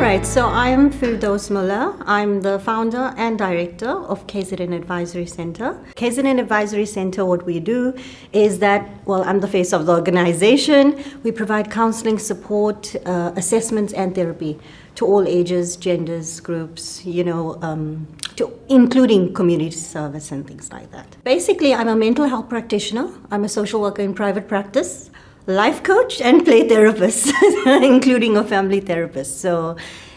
right, so I'm Firdose Abdool. I'm the founder and director of KZN Advisory Center. KZN Advisory Center, what we do is that, well, I'm the face of the organization. We provide counseling support, assessments and therapy to all ages, genders, groups, including community service and things like that. Basically, I'm a mental health practitioner. I'm a social worker in private practice, life coach and play therapist, including a family therapist. So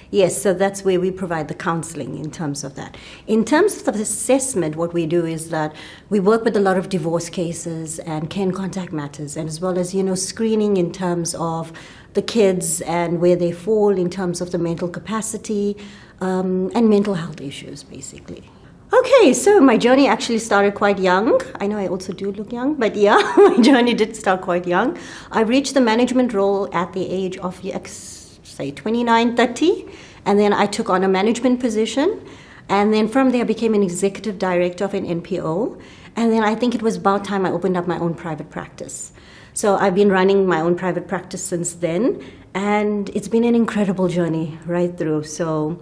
yes, so that's where we provide the counseling in terms of that. In terms of the assessment, what we do is that we work with a lot of divorce cases and care and contact matters, and as well as, screening in terms of the kids and where they fall in terms of the mental capacity and mental health issues, basically. Okay, so my journey actually started quite young. I know I also do look young, but yeah, my journey did start quite young. I reached the management role at the age of, say, 29, 30, and then I took on a management position, and then from there I became an executive director of an NPO, and then I think it was about time I opened up my own private practice. So I've been running my own private practice since then, and it's been an incredible journey right through. So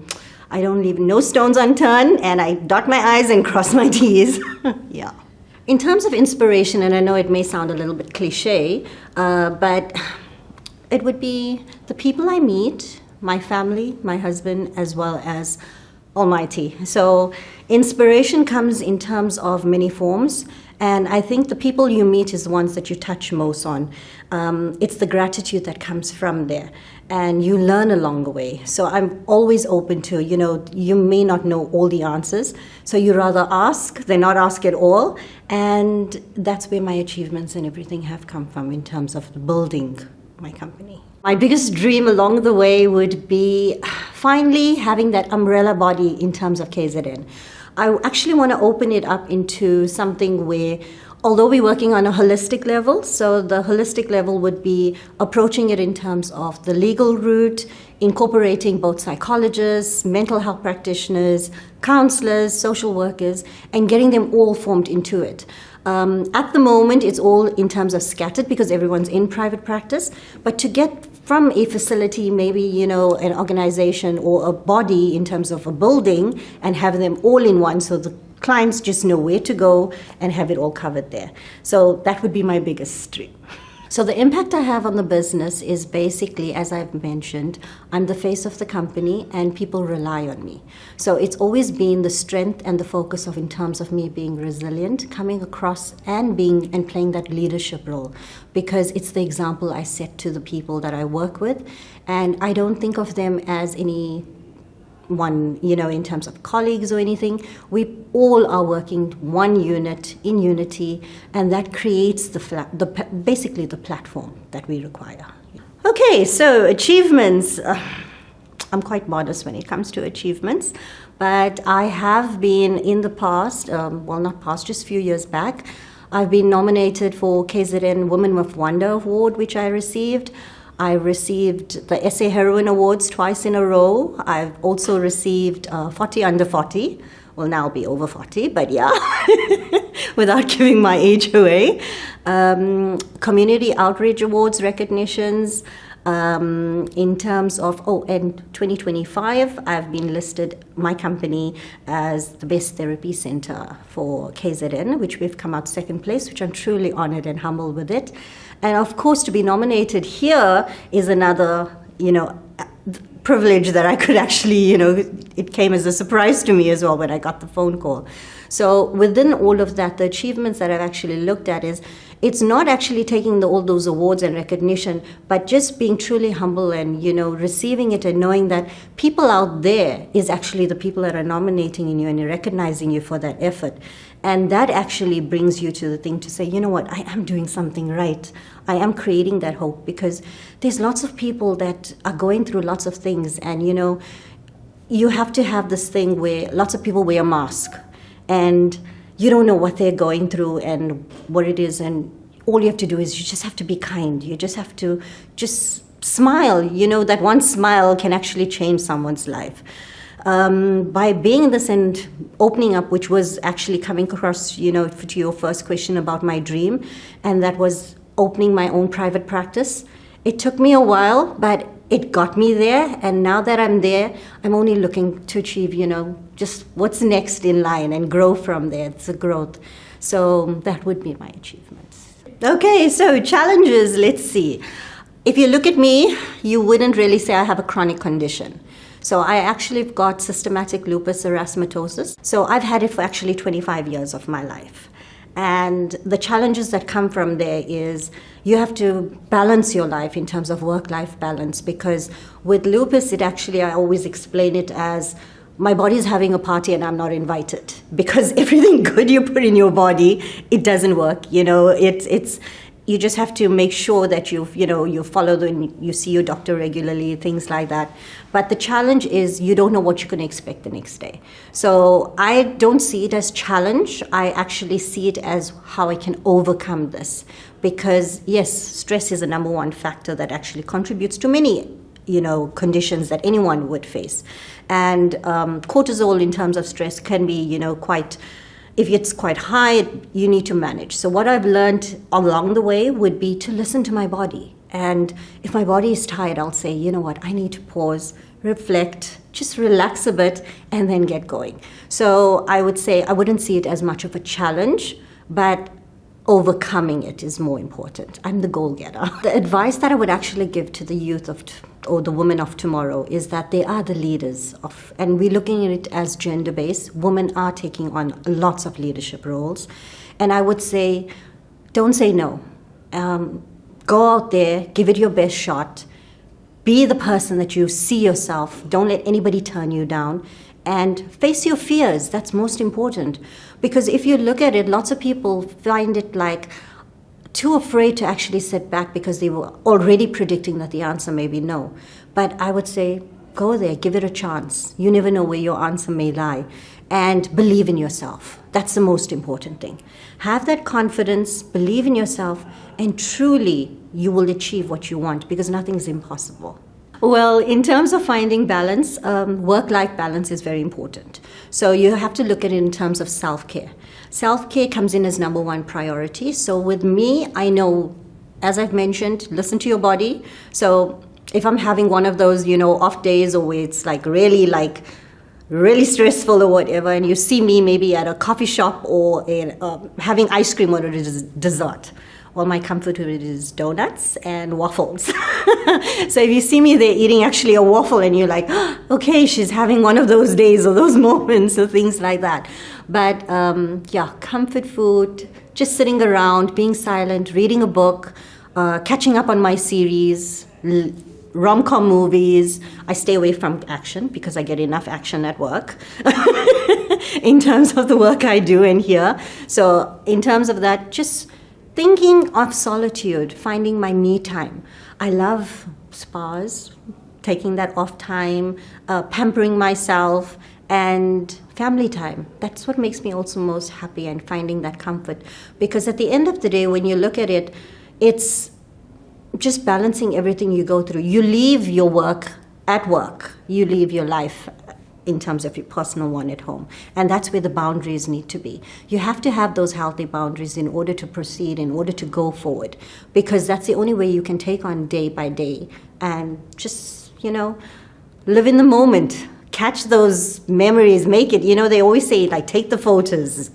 I don't leave no stones unturned, and I dot my I's and cross my T's. Yeah. In terms of inspiration, and I know it may sound a little bit cliche, but it would be the people I meet, my family, my husband, as well as Almighty. So inspiration comes in terms of many forms, and I think the people you meet is the ones that you touch most on. It's the gratitude that comes from there, and you learn along the way. So I'm always open to, you may not know all the answers, so you rather ask than not ask at all, and that's where my achievements and everything have come from in terms of building my company. My biggest dream along the way would be finally having that umbrella body in terms of KZN. I actually want to open it up into something where, although we're working on a holistic level, so the holistic level would be approaching it in terms of the legal route, incorporating both psychologists, mental health practitioners, counselors, social workers, and getting them all formed into it. At the moment, it's all in terms of scattered because everyone's in private practice. But to get from a facility, maybe, an organization or a body in terms of a building, and have them all in one so the clients just know where to go and have it all covered there. So that would be my biggest dream. So the impact I have on the business is basically, as I've mentioned, I'm the face of the company and people rely on me. So it's always been the strength and the focus of in terms of me being resilient, coming across and playing that leadership role, because it's the example I set to the people that I work with, and I don't think of them as any one, in terms of colleagues or anything. We all are working one unit in unity, and that creates basically the platform that we require. Okay, so achievements. I'm quite modest when it comes to achievements, but I have been in the past, just a few years back, I've been nominated for KZN Women of Wonder Award, which I received. I received the SA Heroine Awards twice in a row. I've also received 40 under 40. Will now be over 40, but yeah, without giving my age away. Community Outreach Awards recognitions. In terms of, and 2025, I've been listed, my company, as the best therapy center for KZN, which we've come out second place, which I'm truly honored and humbled with it. And of course, to be nominated here is another, privilege that I could actually, it came as a surprise to me as well when I got the phone call. So within all of that, the achievements that I've actually looked at is, it's not actually taking all those awards and recognition, but just being truly humble and, receiving it and knowing that people out there is actually the people that are nominating you and recognizing you for that effort. And that actually brings you to the thing to say, you know what, I am doing something right. I am creating that hope, because there's lots of people that are going through lots of things, and, you have to have this thing where lots of people wear a mask, and you don't know what they're going through and what it is, and all you have to do is you just have to be kind. You just have to just smile. That one smile can actually change someone's life. By being this and opening up, which was actually coming across, to your first question about my dream, and that was opening my own private practice. It took me a while, but it got me there, and now that I'm there, I'm only looking to achieve, just what's next in line and grow from there. It's a growth. So that would be my achievements. Okay, so challenges, let's see. If you look at me, you wouldn't really say I have a chronic condition. So I actually got systematic lupus erythematosus. So I've had it for actually 25 years of my life. And the challenges that come from there is you have to balance your life in terms of work-life balance, because with lupus, I always explain it as my body's having a party and I'm not invited, because everything good you put in your body, it doesn't work. You just have to make sure that you follow you see your doctor regularly, things like that. But the challenge is you don't know what you're going to expect the next day. So I don't see it as challenge. I actually see it as how I can overcome this. Because yes, stress is the number one factor that actually contributes to many conditions that anyone would face. And cortisol in terms of stress can be, if it's quite high, you need to manage. So what I've learned along the way would be to listen to my body. And if my body is tired, I'll say, you know what, I need to pause, reflect, just relax a bit, and then get going. So I would say I wouldn't see it as much of a challenge, but overcoming it is more important. I'm the goal-getter. The advice that I would actually give to the youth or the women of tomorrow is that they are the leaders of, and we're looking at it as gender-based. Women are taking on lots of leadership roles. And I would say, don't say no. Go out there, give it your best shot. Be the person that you see yourself. Don't let anybody turn you down. And face your fears. That's most important. Because if you look at it, lots of people find it like too afraid to actually sit back because they were already predicting that the answer may be no. But I would say, go there, give it a chance. You never know where your answer may lie. And believe in yourself. That's the most important thing. Have that confidence, believe in yourself, and truly you will achieve what you want, because nothing is impossible. Well, in terms of finding balance, work-life balance is very important. So you have to look at it in terms of self-care. Self-care comes in as number one priority. So with me, I know, as I've mentioned, listen to your body. So if I'm having one of those, off days, or where it's really stressful or whatever, and you see me maybe at a coffee shop or having ice cream or a dessert, well, my comfort food is donuts and waffles. So if you see me there eating actually a waffle and you're like, okay, she's having one of those days or those moments or things like that. But comfort food, just sitting around, being silent, reading a book, catching up on my series, rom-com movies. I stay away from action because I get enough action at work in terms of the work I do in here. So in terms of that, just thinking of solitude, finding my me time. I love spas, taking that off time, pampering myself, and family time. That's what makes me also most happy, and finding that comfort. Because at the end of the day, when you look at it, it's just balancing everything you go through. You leave your work at work. You leave your life in terms of your personal one at home. And that's where the boundaries need to be. You have to have those healthy boundaries in order to proceed, in order to go forward, because that's the only way you can take on day by day and just, live in the moment, catch those memories, make it, they always say, take the photos,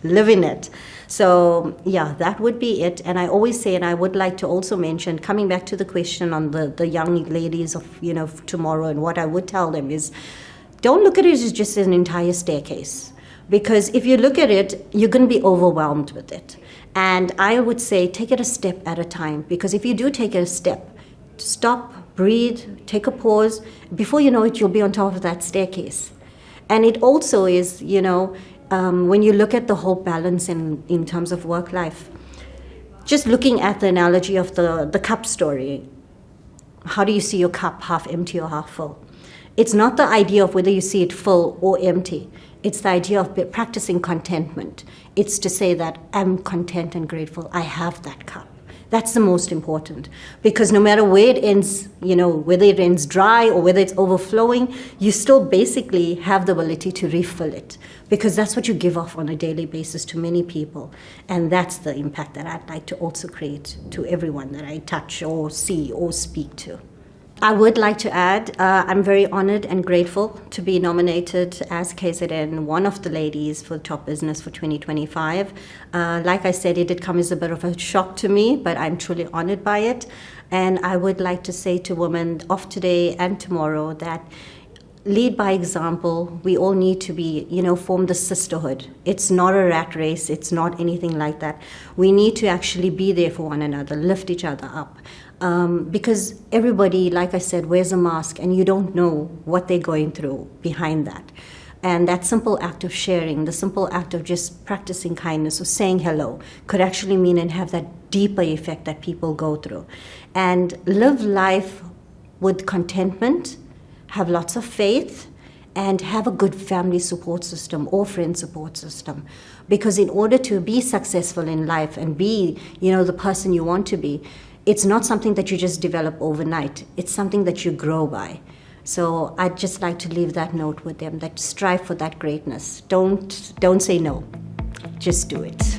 live in it. So, that would be it. And I always say, and I would like to also mention, coming back to the question on the young ladies of, tomorrow, and what I would tell them is, don't look at it as just an entire staircase, because if you look at it, you're going to be overwhelmed with it. And I would say take it a step at a time, because if you do take it a step, stop, breathe, take a pause. Before you know it, you'll be on top of that staircase. And it also is, when you look at the whole balance in terms of work life, just looking at the analogy of the cup story, how do you see your cup, half empty or half full? It's not the idea of whether you see it full or empty. It's the idea of practicing contentment. It's to say that I'm content and grateful. I have that cup. That's the most important. Because no matter where it ends, whether it ends dry or whether it's overflowing, you still basically have the ability to refill it. Because that's what you give off on a daily basis to many people. And that's the impact that I'd like to also create to everyone that I touch or see or speak to. I would like to add, I'm very honored and grateful to be nominated as KZN, one of the ladies for Top Business for 2025. Like I said, it did come as a bit of a shock to me, but I'm truly honored by it. And I would like to say to women of today and tomorrow that lead by example. We all need to be, form the sisterhood. It's not a rat race. It's not anything like that. We need to actually be there for one another, lift each other up. Because everybody, like I said, wears a mask and you don't know what they're going through behind that. And that simple act of sharing, the simple act of just practicing kindness or saying hello could actually mean and have that deeper effect that people go through. And live life with contentment, have lots of faith, and have a good family support system or friend support system. Because in order to be successful in life and be, the person you want to be, it's not something that you just develop overnight. It's something that you grow by. So I'd just like to leave that note with them, that strive for that greatness. Don't say no. Just do it.